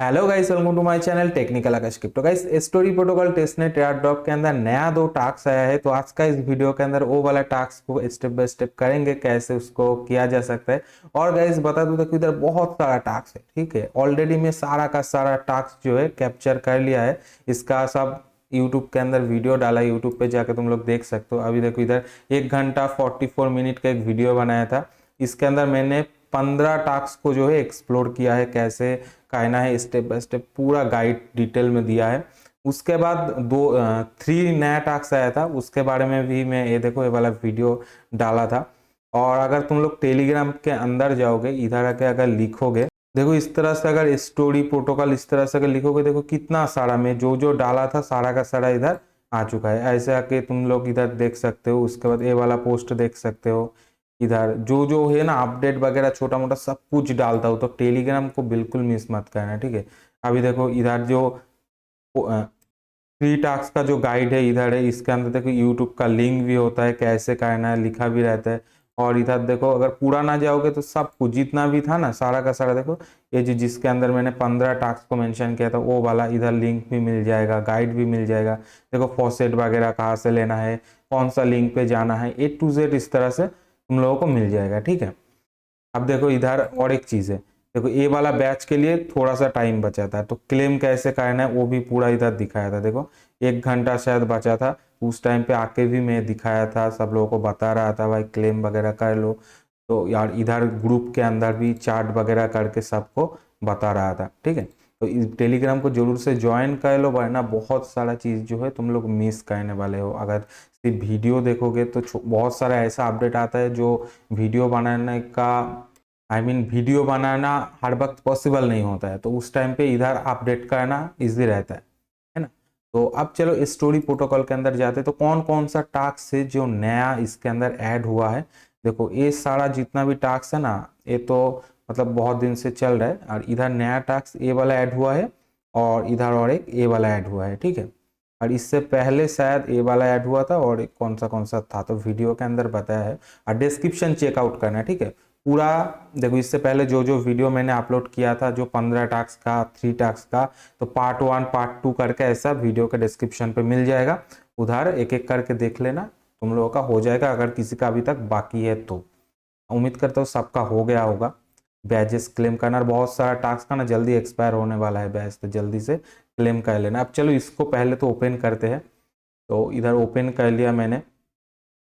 Hello guys, welcome to my channel technical Akash crypto. Guys, story protocol testnet airdrop के अंदर नया दो task आया है। तो आज का इस वीडियो के अंदर वो वाला टास्क को स्टेप बाय स्टेप करेंगे, कैसे उसको किया जा सकता है। और गाइस बता दूं तो इधर बहुत सारा टास्क है, ठीक है। ऑलरेडी मैं सारा का सारा टास्क जो है कैप्चर कर लिया है। इसका सब यूट्यूब के अंदर वीडियो डाला, यूट्यूब पे जाकर तुम लोग देख सकते हो। अभी देखो इधर 1 घंटा 44 मिनट का एक वीडियो बनाया था। इसके अंदर मैंने 15 टास्क को जो है एक्सप्लोर किया है, कैसे कहना है स्टेप बाय स्टेप पूरा गाइड डिटेल में दिया है। उसके बाद 3 नया टास्क आया था, उसके बारे में भी मैं ये देखो ये वाला वीडियो डाला था। और अगर तुम लोग टेलीग्राम के अंदर जाओगे, इधर आके अगर लिखोगे, देखो इस तरह से अगर स्टोरी प्रोटोकॉल इस तरह से अगर लिखोगे, देखो कितना सारा मैं जो जो डाला था सारा का सारा इधर आ चुका है। ऐसे आके तुम लोग इधर देख सकते हो। उसके बाद ये वाला पोस्ट देख सकते हो। इधर जो जो है ना अपडेट वगैरह छोटा मोटा सब कुछ डालता हूँ, तो टेलीग्राम को बिल्कुल मिस मत करना, ठीक है। अभी देखो इधर जो फ्री टास्क का जो गाइड है इधर है। इसके अंदर देखो यूट्यूब का लिंक भी होता है, कैसे करना है लिखा भी रहता है। और इधर देखो अगर पूरा ना जाओगे तो सब कुछ जितना भी था ना सारा का सारा देखो, ये जो जिसके अंदर मैंने 15 टास्क को मेंशन किया था वो वाला इधर लिंक भी मिल जाएगा, गाइड भी मिल जाएगा। देखो फॉसेट वगैरह कहाँ से लेना है, कौन सा लिंक पे जाना है, A to Z इस तरह से तुम लोगों को मिल जाएगा, ठीक है। अब देखो इधर और एक चीज है, देखो ये वाला बैच के लिए थोड़ा सा टाइम बचा था, तो क्लेम कैसे करना है वो भी पूरा इधर दिखाया था। देखो 1 घंटा शायद बचा था, उस टाइम पे आके भी मैं दिखाया था, सब लोगों को बता रहा था भाई क्लेम वगैरह कर लो। तो यार इधर ग्रुप के अंदर भी चार्ट वगैरह करके सबको बता रहा था, ठीक है। तो इस टेलीग्राम को जरूर से ज्वाइन कर लो, वरना बहुत सारा चीज़ जो है तुम लोग मिस करने वाले हो। अगर सिर्फ वीडियो देखोगे तो बहुत सारा ऐसा अपडेट आता है जो वीडियो बनाने का वीडियो बनाना हर वक्त पॉसिबल नहीं होता है, तो उस टाइम पे इधर अपडेट करना इजी रहता है ना। तो अब चलो स्टोरी प्रोटोकॉल के अंदर जाते हैं। तो कौन कौन सा टास्क है जो नया इसके अंदर ऐड हुआ है। देखो ये सारा जितना भी टास्क है ना, ये तो मतलब बहुत दिन से चल रहा है। और इधर नया टास्क ये वाला ऐड हुआ है, और इधर और एक ये वाला ऐड हुआ है, ठीक है। और इससे पहले शायद ये वाला ऐड हुआ था, और एक कौन सा था तो वीडियो के अंदर बताया है। और डिस्क्रिप्शन चेकआउट करना है, ठीक है पूरा। देखो इससे पहले जो जो वीडियो मैंने अपलोड किया था, जो 15 टास्क का 3 टास्क का, तो पार्ट 1 पार्ट 2 करके ऐसा वीडियो के डिस्क्रिप्शन पे मिल जाएगा। उधर एक एक करके देख लेना, तुम लोगों का हो जाएगा। अगर किसी का अभी तक बाकी है तो उम्मीद करता हूँ सबका हो गया होगा। बैजेस क्लेम करना, और बहुत सारा टास्क का ना जल्दी एक्सपायर होने वाला है बैज, तो जल्दी से क्लेम कर लेना। अब चलो इसको पहले तो ओपन करते हैं। तो इधर ओपन कर लिया मैंने।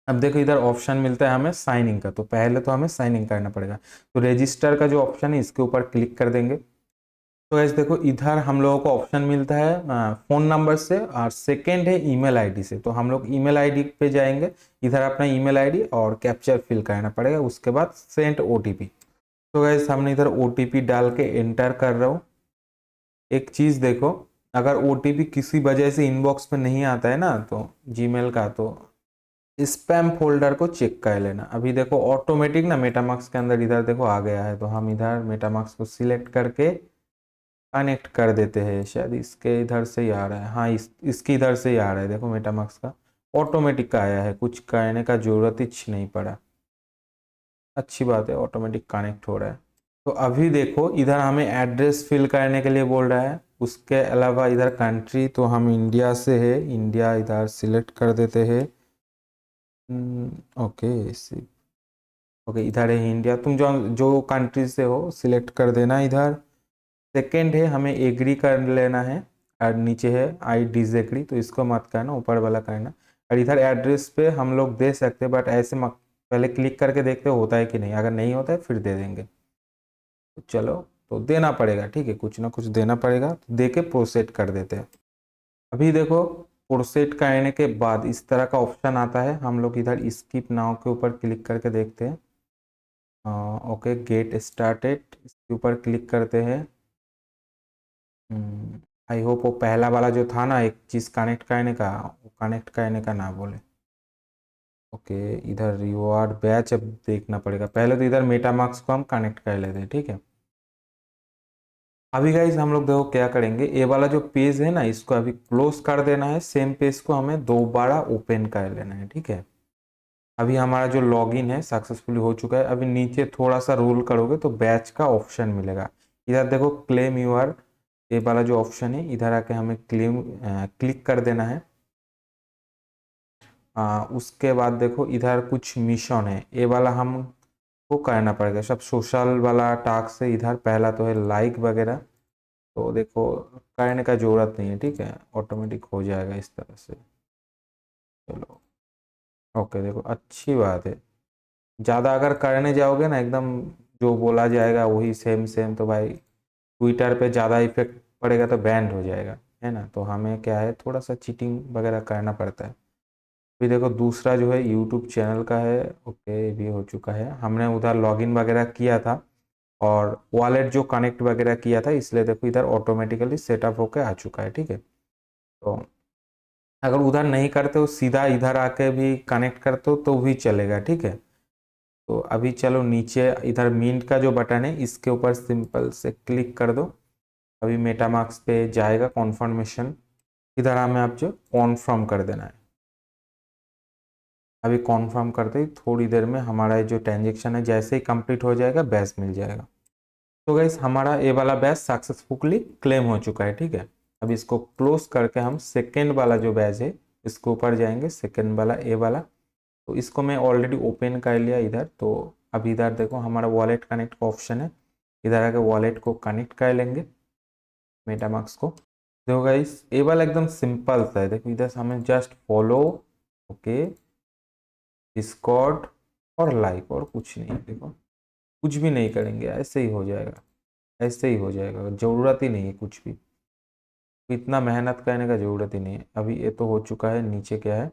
अब देखो इधर ऑप्शन मिलता है हमें साइन इन का, तो पहले तो हमें साइन इन करना पड़ेगा। तो रजिस्टर का जो ऑप्शन है इसके ऊपर क्लिक कर देंगे। तो ऐसे देखो इधर हम लोगों को ऑप्शन मिलता है फोन नंबर से, और सेकंड है ईमेल आईडी से। तो हम लोग ईमेल आईडी पे जाएंगे। इधर अपना ईमेल आईडी और कैप्चर फिल करना पड़ेगा, उसके बाद सेंड ओटीपी। तो गैस हमने इधर ओटीपी डाल के एंटर कर रहा हूँ। एक चीज देखो, अगर ओटीपी किसी वजह से इनबॉक्स में नहीं आता है ना, तो जीमेल का, तो स्पैम फोल्डर को चेक कर लेना। अभी देखो ऑटोमेटिक ना मेटामास्क के अंदर इधर देखो आ गया है, तो हम इधर मेटामास्क को सिलेक्ट करके कनेक्ट कर देते हैं। शायद इसके इधर से ही आ रहा है, हाँ इसकी इधर से ही आ रहा है। देखो मेटामास्क का ऑटोमेटिक का आया है, कुछ करने का जरूरत ही नहीं पड़ा। अच्छी बात है, ऑटोमेटिक कनेक्ट हो रहा है। तो अभी देखो इधर हमें एड्रेस फिल करने के लिए बोल रहा है। उसके अलावा इधर कंट्री, तो हम इंडिया से है, इंडिया इधर सिलेक्ट कर देते हैं। ओके, ओके इधर है इंडिया। तुम जो जो कंट्री से हो सिलेक्ट कर देना इधर। सेकंड है हमें एग्री कर लेना है, और नीचे है आई डिसएग्री, तो इसको मत करना, ऊपर वाला करना। और इधर एड्रेस पे हम लोग दे सकते हैं, बट ऐसे पहले क्लिक करके देखते होता है कि नहीं। अगर नहीं होता है फिर दे देंगे। तो चलो, तो देना पड़ेगा, ठीक है, कुछ ना कुछ देना पड़ेगा, तो दे के प्रोसेड कर देते हैं। अभी देखो प्रोसेड करने के बाद इस तरह का ऑप्शन आता है। हम लोग इधर स्किप नाउ के ऊपर क्लिक करके देखते हैं। ओके गेट स्टार्टेड, इसके ऊपर क्लिक करते हैं। आई होप वो पहला वाला जो था ना एक चीज़ कनेक्ट करने का, वो कनेक्ट करने का ना बोले। ओके इधर रिवॉर्ड बैच अब देखना पड़ेगा। पहले तो इधर मेटामार्क्स को हम कनेक्ट कर लेते हैं, ठीक है। अभी गाइस हम लोग देखो क्या करेंगे, ये वाला जो पेज है ना इसको अभी क्लोज कर देना है। सेम पेज को हमें दोबारा ओपन कर लेना है, ठीक है। अभी हमारा जो लॉगिन है सक्सेसफुली हो चुका है। अभी नीचे थोड़ा सा रोल करोगे तो बैच का ऑप्शन मिलेगा। इधर देखो क्लेम यूर ये वाला जो ऑप्शन है इधर आके हमें क्लिक कर देना है। उसके बाद देखो इधर कुछ मिशन है, ये वाला हमको करना पड़ेगा। सब सोशल वाला टास्क है इधर। पहला तो है लाइक वगैरह, तो देखो करने का जरूरत नहीं है, ठीक है, ऑटोमेटिक हो जाएगा इस तरह से। चलो ओके, देखो अच्छी बात है। ज़्यादा अगर करने जाओगे ना एकदम जो बोला जाएगा वही सेम सेम, तो भाई ट्विटर पे ज़्यादा इफेक्ट पड़ेगा तो बैंड हो जाएगा, है ना। तो हमें क्या है, थोड़ा सा चीटिंग वगैरह करना पड़ता है। फिर देखो दूसरा जो है यूट्यूब चैनल का है। ओके, ये भी हो चुका है, हमने उधर लॉगिन वगैरह किया था और वॉलेट जो कनेक्ट वगैरह किया था, इसलिए देखो इधर ऑटोमेटिकली सेटअप होके आ चुका है, ठीक है। तो अगर उधर नहीं करते हो, सीधा इधर आके भी कनेक्ट करते हो तो भी चलेगा, ठीक है। तो अभी चलो नीचे इधर मिंट का जो बटन है इसके ऊपर सिंपल से क्लिक कर दो। अभी मेटामार्क्स पे जाएगा कॉन्फर्मेशन, इधर हमें आप जो कॉन्फर्म कर देना है। अभी कॉन्फर्म करते ही थोड़ी देर में हमारा ये जो ट्रांजेक्शन है जैसे ही कंप्लीट हो जाएगा बैच मिल जाएगा। तो गाइस हमारा ये वाला बैच सक्सेसफुली क्लेम हो चुका है, ठीक है। अब इसको क्लोज करके हम सेकेंड वाला जो बैच है इसके ऊपर जाएंगे, सेकेंड वाला ए वाला। तो इसको मैं ऑलरेडी ओपन कर लिया इधर। तो अब इधर देखो हमारा वॉलेट कनेक्ट का ऑप्शन है, इधर आके वॉलेट को कनेक्ट कर लेंगे मेटामार्क्स को। देखो गाइस ये वाला एकदम सिंपल सा है, देखो इधर से हमें जस्ट फॉलो, ओके, डिस्कॉर्ड और लाइक, और कुछ नहीं है। देखो कुछ भी नहीं करेंगे, ऐसे ही हो जाएगा, ऐसे ही हो जाएगा, ज़रूरत ही नहीं है कुछ भी, इतना मेहनत करने का ज़रूरत ही नहीं है। अभी ये तो हो चुका है, नीचे क्या है,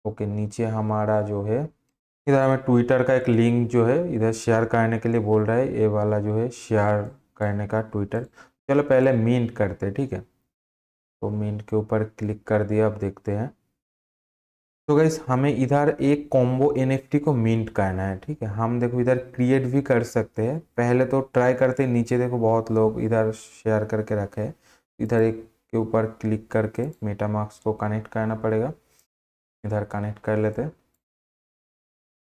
ओके, नीचे हमारा जो है इधर हमें ट्विटर का एक लिंक जो है इधर शेयर करने के लिए बोल रहा है, ये वाला जो है शेयर करने का ट्विटर। चलो पहले मिंट करते हैं, ठीक है। तो मिंट के ऊपर क्लिक कर दिया, अब देखते हैं। तो गाइस हमें इधर एक कॉम्बो एनएफटी को मिंट करना है, ठीक है। हम देखो इधर क्रिएट भी कर सकते हैं, पहले तो ट्राई करते हैं। नीचे देखो बहुत लोग इधर शेयर करके रखे हैं, इधर एक के ऊपर क्लिक करके मेटामार्क्स को कनेक्ट करना पड़ेगा, इधर कनेक्ट कर लेते हैं।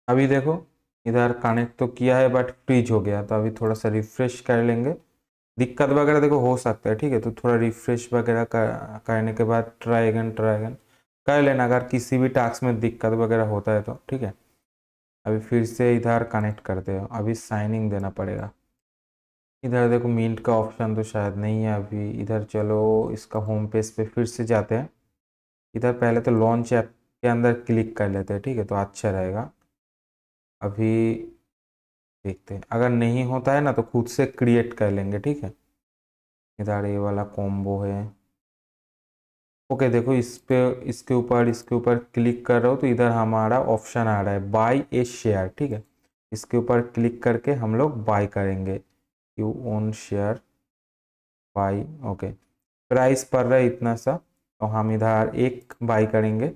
अभी देखो इधर कनेक्ट तो किया है बट फ्रीज हो गया, तो अभी थोड़ा सा रिफ्रेश कर लेंगे। दिक्कत वगैरह देखो हो सकता है, ठीक है, तो थोड़ा रिफ्रेश वगैरह करने के बाद ट्राई अगेन कर लेना अगर किसी भी टास्क में दिक्कत वगैरह होता है तो, ठीक है। अभी फिर से इधर कनेक्ट करते हो, अभी साइनिंग देना पड़ेगा। इधर देखो मिंट का ऑप्शन तो शायद नहीं है अभी। इधर चलो इसका होम पेज पे फिर से जाते हैं, इधर पहले तो लॉन्च ऐप के अंदर क्लिक कर लेते हैं, ठीक है, तो अच्छा रहेगा। अभी देखते हैं, अगर नहीं होता है ना तो खुद से क्रिएट कर लेंगे, ठीक है। इधर ये वाला कॉम्बो है, ओके। देखो इस पे इसके ऊपर क्लिक कर रहे हो तो इधर हमारा ऑप्शन आ रहा है बाय ए शेयर, ठीक है। इसके ऊपर क्लिक करके हम लोग बाय करेंगे, you own share buy, okay. Price पड़ रहा है इतना सा, तो हम इधर एक बाय करेंगे।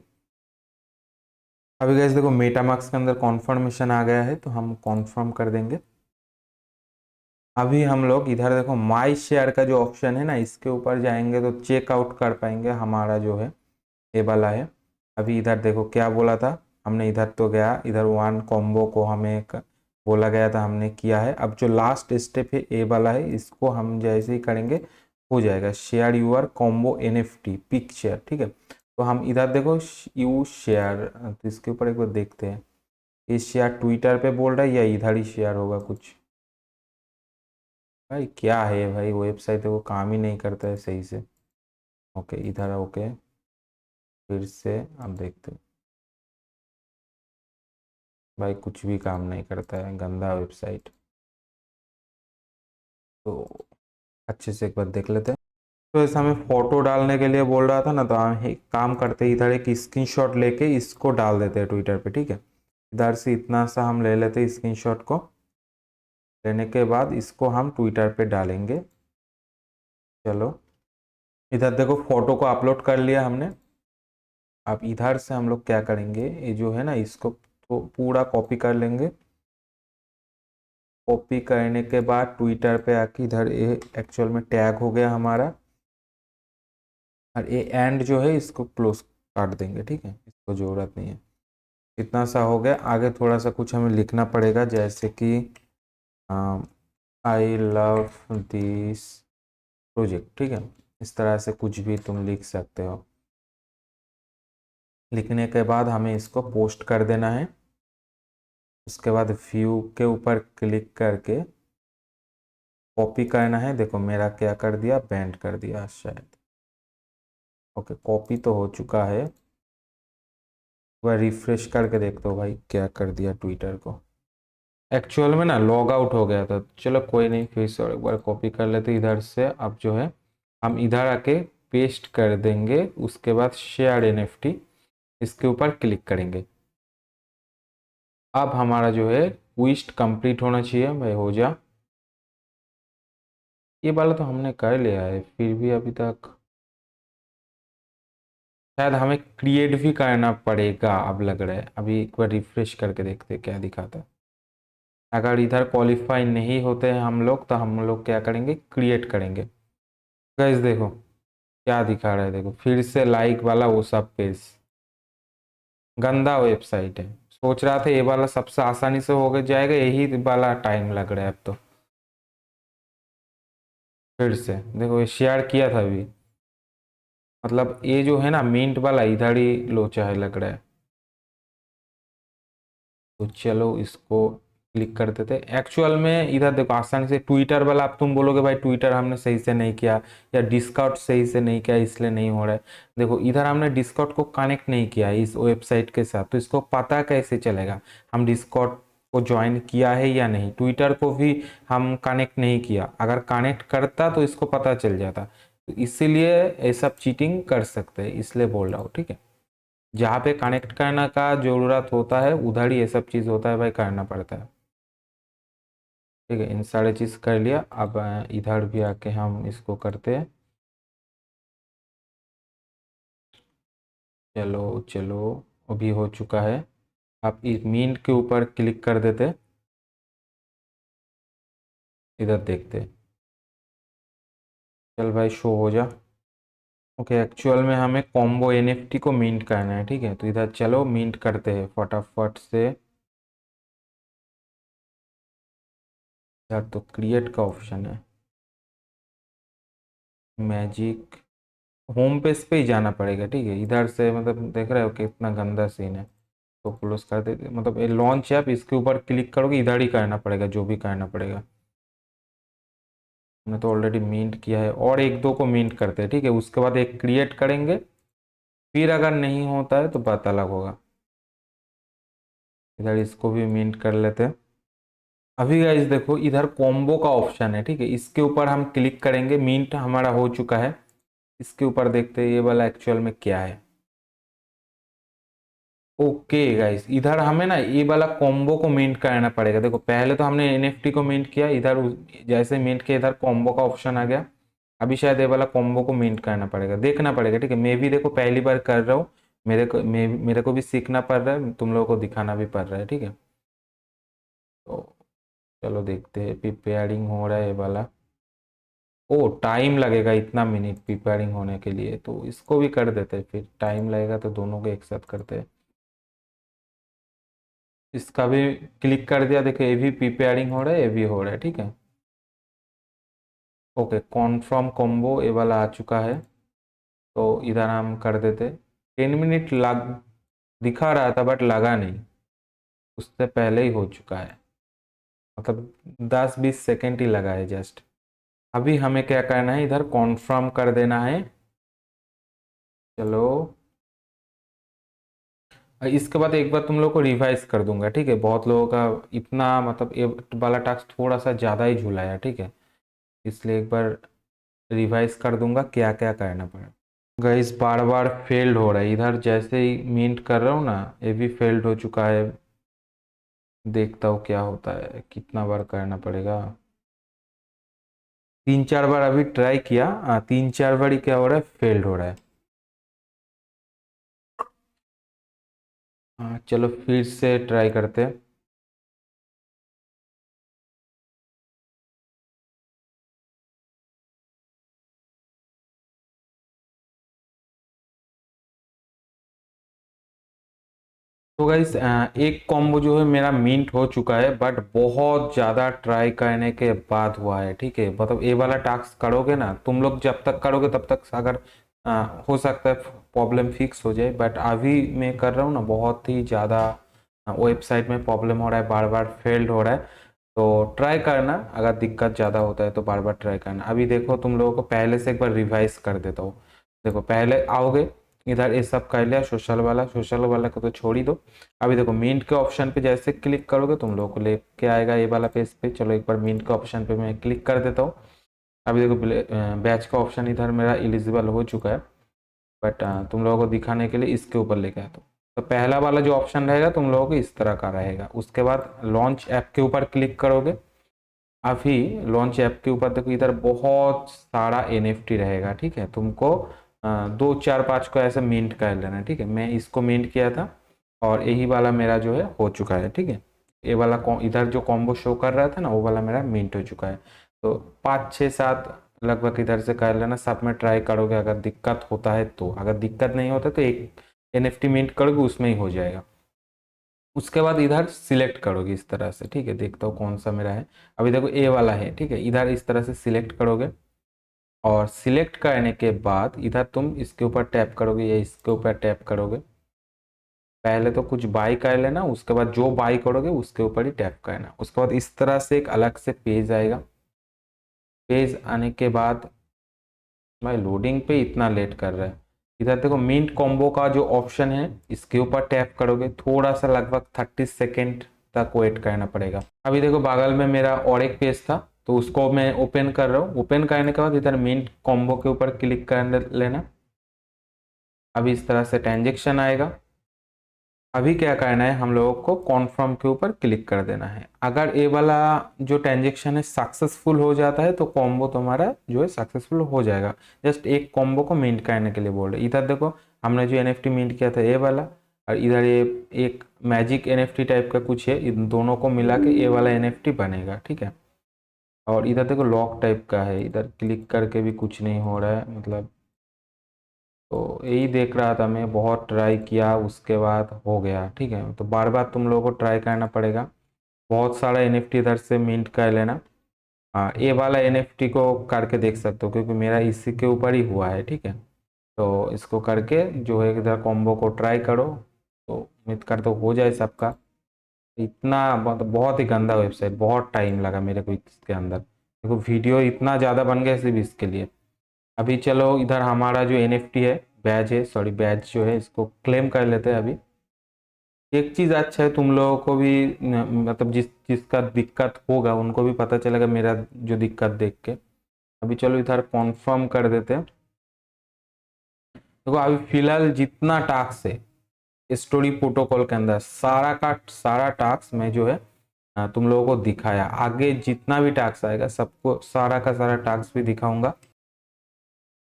अभी गैस देखो मेटामार्क्स के अंदर कॉन्फर्मेशन आ गया है, तो हम कॉन्फर्म कर देंगे। अभी हम लोग इधर देखो माई शेयर का जो ऑप्शन है ना इसके ऊपर जाएंगे तो चेकआउट कर पाएंगे, हमारा जो है ये वाला है। अभी इधर देखो क्या बोला था हमने, इधर तो गया, इधर वन कॉम्बो को हमें बोला गया था, हमने किया है। अब जो लास्ट स्टेप है ए वाला है, इसको हम जैसे ही करेंगे हो जाएगा share your combo NFT pic share, ठीक है। तो हम इधर देखो यू शेयर, तो इसके ऊपर एक बार देखते हैं, ये शेयर ट्विटर पे बोल रहा है या इधर ही शेयर होगा कुछ। भाई क्या है भाई, वेबसाइट है वो काम ही नहीं करता है सही से। ओके इधर, ओके, फिर से अब देखते हैं। भाई कुछ भी काम नहीं करता है, गंदा वेबसाइट। तो अच्छे से एक बार देख लेते हैं। तो ऐसा हमें फोटो डालने के लिए बोल रहा था ना, तो हम एक काम करते हैं, इधर एक स्क्रीनशॉट लेके इसको डाल देते हैं ट्विटर पे, ठीक है। इधर से इतना सा हम ले लेते हैं स्क्रीनशॉट को, लेने के बाद इसको हम ट्विटर पे डालेंगे। चलो इधर देखो फोटो को अपलोड कर लिया हमने। अब इधर से हम लोग क्या करेंगे, ये जो है ना इसको तो पूरा कॉपी कर लेंगे। कॉपी करने के बाद ट्विटर पे आके इधर ये एक्चुअल में टैग हो गया हमारा, और ये एंड जो है इसको क्लोज काट देंगे, ठीक है, इसको ज़रूरत नहीं है। इतना सा हो गया, आगे थोड़ा सा कुछ हमें लिखना पड़ेगा, जैसे कि आई लव दिस प्रोजेक्ट, ठीक है। इस तरह से कुछ भी तुम लिख सकते हो। लिखने के बाद हमें इसको पोस्ट कर देना है। उसके बाद व्यू के ऊपर क्लिक करके कॉपी करना है। देखो मेरा क्या कर दिया, बेंड कर दिया शायद। ओके, कॉपी तो हो चुका है। वह रिफ्रेश करके देखते हो भाई क्या कर दिया ट्विटर को। एक्चुअल में ना लॉग आउट हो गया था। चलो कोई नहीं, फिर से एक बार कॉपी कर लेते इधर से। अब जो है हम इधर आके पेस्ट कर देंगे। उसके बाद शेयर एनएफटी, इसके ऊपर क्लिक करेंगे। अब हमारा जो है क्विस्ट कंप्लीट होना चाहिए भाई, हो जा। ये वाला तो हमने कर लिया है, फिर भी अभी तक शायद हमें क्रिएट भी करना पड़ेगा, अब लग रहा है। अभी एक बार रिफ्रेश करके देखते हैं क्या दिखाता है। अगर इधर क्वालिफाई नहीं होते हैं हम लोग, तो हम लोग क्या करेंगे, क्रिएट करेंगे। गाइस देखो क्या दिखा रहा है, देखो फिर से लाइक वाला वो सब पेज। गंदा वेबसाइट है। सोच रहा था ये वाला सबसे आसानी से हो जाएगा, यही वाला टाइम लग रहा है अब तो। फिर से देखो ये शेयर किया था अभी, मतलब ये जो है ना मिंट वाला इधर ही लोचा है लग रहा है। तो चलो इसको क्लिक कर देते। एक्चुअल में इधर देखो आसानी से ट्विटर वाला, अब तुम बोलोगे भाई ट्विटर हमने सही से नहीं किया या डिस्कॉर्ड सही से नहीं किया इसलिए नहीं हो रहा है। देखो इधर हमने डिस्कॉर्ड को कनेक्ट नहीं किया है इस वेबसाइट के साथ, तो इसको पता कैसे चलेगा हम डिस्कॉर्ड को ज्वाइन किया है या नहीं। ट्विटर को भी हम कनेक्ट नहीं किया, अगर कनेक्ट करता तो इसको पता चल जाता। तो इसीलिए ये सब चीटिंग कर सकते हैं, इसलिए बोल रहा हूँ, ठीक है। जहाँ पे कनेक्ट करने का जरूरत होता है उधर ही ये सब चीज़ होता है भाई, करना पड़ता है। ठीक है, इन सारे चीज़ कर लिया। अब इधर भी आके हम इसको करते हैं। चलो चलो, अभी हो चुका है। आप इस मीन के ऊपर क्लिक कर देते, इधर देखते। चल भाई शो हो जा। ओके, एक्चुअल में हमें कॉम्बो एनएफटी को मिंट करना है, ठीक है। तो इधर चलो मिंट करते हैं फटाफट से। यार तो क्रिएट का ऑप्शन है, मैजिक होम पेज पे ही जाना पड़ेगा, ठीक है। इधर से मतलब देख रहे हो कितना गंदा सीन है। तो क्लोज कर देते, मतलब ये लॉन्च ऐप, इसके ऊपर क्लिक करोगे इधर ही करना पड़ेगा जो भी करना पड़ेगा। हमने तो ऑलरेडी मिंट किया है, और एक दो को मिंट करते हैं, ठीक है। उसके बाद एक क्रिएट करेंगे, फिर अगर नहीं होता है तो बात अलग होगा। इधर इसको भी मिंट कर लेते हैं। अभी गाइस देखो इधर कॉम्बो का ऑप्शन है, ठीक है। इसके ऊपर हम क्लिक करेंगे, मिंट हमारा हो चुका है। इसके ऊपर देखते हैं ये वाला एक्चुअल में क्या है। ओके गाइस, इधर हमें ना ये वाला कॉम्बो को मिंट करना पड़ेगा। देखो पहले तो हमने एनएफटी को मिंट किया, इधर जैसे मिंट किया इधर कॉम्बो का ऑप्शन आ गया। अभी शायद ये वाला कॉम्बो को मिंट करना पड़ेगा, देखना पड़ेगा, ठीक है। मैं भी देखो पहली बार कर रहा हूँ, मेरे को भी सीखना पड़ रहा है, तुम लोगों को दिखाना भी पड़ रहा है, ठीक है। तो चलो देखते हैं, प्रिपेयरिंग हो रहा है ये वाला। ओ टाइम लगेगा इतना मिनट प्रिपेयरिंग होने के लिए, तो इसको भी कर देते हैं, फिर टाइम लगेगा तो दोनों को एक साथ करते हैं। इसका भी क्लिक कर दिया, देखो ये भी प्रिपेयरिंग हो रहा है, ये भी हो रहा है, ठीक है। ओके, कॉन्फर्म कॉम्बो ये वाला आ चुका है, तो इधर हम कर देते। 10 मिनट लग दिखा रहा था बट लगा नहीं, उससे पहले ही हो चुका है, मतलब 10-20 सेकेंड ही लगा है जस्ट। अभी हमें क्या करना है, इधर कॉन्फर्म कर देना है। चलो इसके बाद एक बार तुम लोग को रिवाइज कर दूंगा, ठीक है। बहुत लोगों का इतना मतलब ये वाला टास्क थोड़ा सा ज़्यादा ही झूला ठीक है। इसलिए एक बार रिवाइज कर दूंगा क्या क्या करना पड़ेगा। गाइस बार बार फेल्ड हो रहा है, इधर जैसे ही मिंट कर रहा हूँ ना ये भी फेल्ड हो चुका है। देखता हूँ क्या होता है, कितना बार करना पड़ेगा। 3-4 बार अभी ट्राई किया, 3-4 बार ही क्या हो रहा है, फेल्ड हो रहा है। हाँ चलो फिर से ट्राई करते हैं। तो गाइस एक कॉम्बो जो है मेरा मिंट हो चुका है, बट बहुत ज़्यादा ट्राई करने के बाद हुआ है, ठीक है। मतलब ये वाला टास्क करोगे ना तुम लोग, जब तक करोगे तब तक अगर हो सकता है प्रॉब्लम फिक्स हो जाए, बट अभी मैं कर रहा हूँ ना, बहुत ही ज़्यादा वेबसाइट में प्रॉब्लम हो रहा है, बार बार फेल्ड हो रहा है। तो ट्राई करना, अगर दिक्कत ज़्यादा होता है तो बार बार ट्राई करना। अभी देखो तुम लोगों को पहले से एक बार रिवाइज कर देता हूँ। देखो पहले आओगे, इधर ये सब कर लिया, सोशल वाला को तो छोड़ ही दो। अभी देखो मिंट के ऑप्शन पे जैसे क्लिक करोगे तुम लोगों को लेके आएगा ये वाला पेज पे। चलो एक बार मिंट के ऑप्शन पे मैं क्लिक कर देता हूँ। अभी देखो बैच का ऑप्शन इधर मेरा एलिजिबल हो चुका है, बट तुम लोगों को दिखाने के लिए इसके ऊपर लेके आता हूँ। तो पहला वाला जो ऑप्शन रहेगा तुम लोगों को इस तरह का रहेगा। उसके बाद लॉन्च ऐप के ऊपर क्लिक करोगे। अभी लॉन्च ऐप के ऊपर देखो इधर बहुत सारा एनएफटी रहेगा, ठीक है। तुमको 2 4 5 को ऐसे मिंट कर लेना है, ठीक है। मैं इसको मिंट किया था और यही वाला मेरा जो है हो चुका है, ठीक है। ये वाला इधर जो कॉम्बो शो कर रहा था ना, वो वाला मेरा मिंट हो चुका है। तो 5 6 7 लगभग इधर से कर लेना। सब में ट्राई करोगे, अगर दिक्कत होता है तो, अगर दिक्कत नहीं होता तो एक एनएफटी मिंट करोगे उसमें ही हो जाएगा। उसके बाद इधर सिलेक्ट करोगे इस तरह से, ठीक है। देखता हूँ कौन सा मेरा है। अभी देखो ए वाला है, ठीक है। इधर इस तरह से सिलेक्ट करोगे और सिलेक्ट करने के बाद इधर तुम इसके ऊपर टैप करोगे या इसके ऊपर टैप करोगे। पहले तो कुछ बाई कर लेना, उसके बाद जो बाई करोगे उसके ऊपर ही टैप करना। उसके बाद इस तरह से एक अलग से पेज आएगा। पेज आने के बाद भाई लोडिंग पे इतना लेट कर रहा है। इधर देखो मिंट कॉम्बो का जो ऑप्शन है इसके ऊपर टैप करोगे, थोड़ा सा लगभग 30 सेकेंड तक वेट करना पड़ेगा। अभी देखो बगल में मेरा और एक पेज था, तो उसको मैं ओपन कर रहा हूँ। ओपन करने के बाद इधर मिंट कॉम्बो के ऊपर क्लिक कर लेना। अभी इस तरह से ट्रांजेक्शन आएगा। अभी क्या करना है, हम लोगों को कॉन्फर्म के ऊपर क्लिक कर देना है। अगर ये वाला जो ट्रांजेक्शन है सक्सेसफुल हो जाता है तो कॉम्बो तुम्हारा जो है सक्सेसफुल हो जाएगा। जस्ट एक कॉम्बो को मिंट करने के लिए बोल रहे। इधर देखो हमने जो एनएफटी मिंट किया था ये वाला, और इधर ये एक मैजिक एनएफटी टाइप का कुछ है, इन दोनों को मिला के ये वाला एनएफटी बनेगा, ठीक है। और इधर देखो लॉक टाइप का है, इधर क्लिक करके भी कुछ नहीं हो रहा है, मतलब तो यही देख रहा था मैं, बहुत ट्राई किया उसके बाद हो गया, ठीक है। तो बार बार तुम लोगों को ट्राई करना पड़ेगा। बहुत सारा एनएफटी इधर से मिंट कर लेना। हाँ ये वाला एनएफटी को करके देख सकते हो, क्योंकि मेरा इसी के ऊपर ही हुआ है, ठीक है। तो इसको करके जो है इधर कॉम्बो को ट्राई करो, तो उम्मीद करते हो जाए सबका। इतना मतलब बहुत ही गंदा वेबसाइट, बहुत टाइम लगा मेरे को इसके अंदर। देखो वीडियो इतना ज़्यादा बन गया सिर्फ इसके लिए। अभी चलो इधर हमारा जो एनएफटी है, बैच है, सॉरी बैच जो है, इसको क्लेम कर लेते हैं अभी। एक चीज़ अच्छा है, तुम लोगों को भी मतलब जिसका दिक्कत होगा उनको भी पता चलेगा मेरा जो दिक्कत देख के। अभी चलो इधर कॉन्फर्म कर देते हैं। देखो अभी फिलहाल जितना टास्क है स्टोरी प्रोटोकॉल के अंदर, सारा का सारा टास्क मैं जो है तुम लोगों को दिखाया। आगे जितना भी टास्क आएगा सबको सारा का सारा टास्क भी दिखाऊंगा।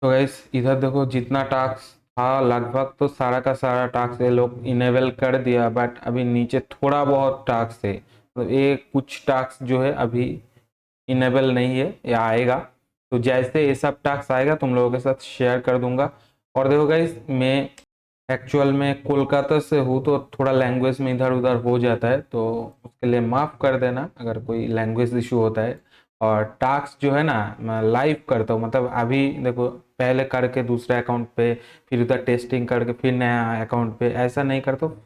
तो गैस इधर देखो जितना टास्क था लगभग तो सारा का सारा टास्क ये लोग इनेबल कर दिया, बट अभी नीचे थोड़ा बहुत टास्क है, तो ये कुछ टास्क जो है अभी इनेबल नहीं है, ये आएगा। तो जैसे ये सब टास्क आएगा तुम लोगों के साथ शेयर कर दूंगा। और देखो गाइस मैं एक्चुअल में कोलकाता से हूँ, तो थोड़ा लैंग्वेज में इधर उधर हो जाता है, तो उसके लिए माफ़ कर देना अगर कोई लैंग्वेज इशू होता है। और टास्क जो है ना मैं लाइव करता हूँ, मतलब अभी देखो पहले करके दूसरे अकाउंट पे, फिर उधर टेस्टिंग करके फिर नया अकाउंट पे, ऐसा नहीं करता हूँ।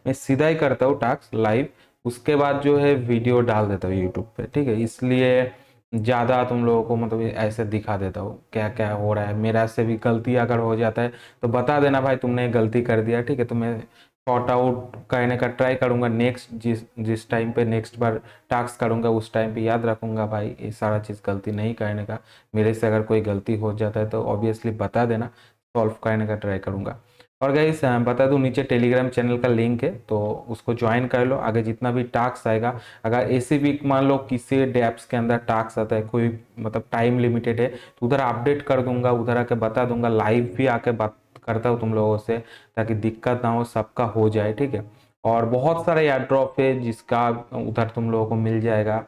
मैं सीधा ही करता हूँ टास्क लाइव, उसके बाद जो है वीडियो डाल देता हूँ यूट्यूब पे, ठीक है। इसलिए ज़्यादा तुम लोगों को मतलब ऐसे दिखा देता हूँ क्या क्या हो रहा है। मेरा से भी गलती अगर हो जाता है तो बता देना भाई तुमने गलती कर दिया, ठीक है। तो मैं सॉर्ट आउट करने का ट्राई करूंगा। नेक्स्ट जिस जिस टाइम पे नेक्स्ट बार टास्क करूंगा उस टाइम पे याद रखूंगा भाई ये सारा चीज़ गलती नहीं करने का। मेरे से अगर कोई गलती हो जाता है तो ऑब्वियसली बता देना, सॉल्व करने का ट्राई करूंगा। और गाइस बता दूं नीचे टेलीग्राम चैनल का लिंक है, तो उसको ज्वाइन कर लो। आगे जितना भी टास्क आएगा, अगर ऐसे भी मान लो किसी डैप्स के अंदर टास्क आता है कोई, मतलब टाइम लिमिटेड है, तो उधर अपडेट कर दूंगा, उधर आके बता दूंगा, लाइव भी आके बात करता हूँ तुम लोगों से, ताकि दिक्कत ना हो, सबका हो जाए, ठीक है। और बहुत सारे एयर ड्रॉप है जिसका उधर तुम लोगों को मिल जाएगा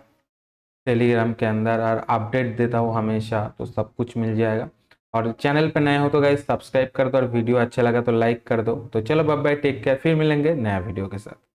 टेलीग्राम के अंदर, और अपडेट देता हूँ हमेशा, तो सब कुछ मिल जाएगा। और चैनल पे नए हो तो गाइस सब्सक्राइब कर दो, और वीडियो अच्छा लगा तो लाइक कर दो। तो चलो बाय बाय, टेक केयर, फिर मिलेंगे नया वीडियो के साथ।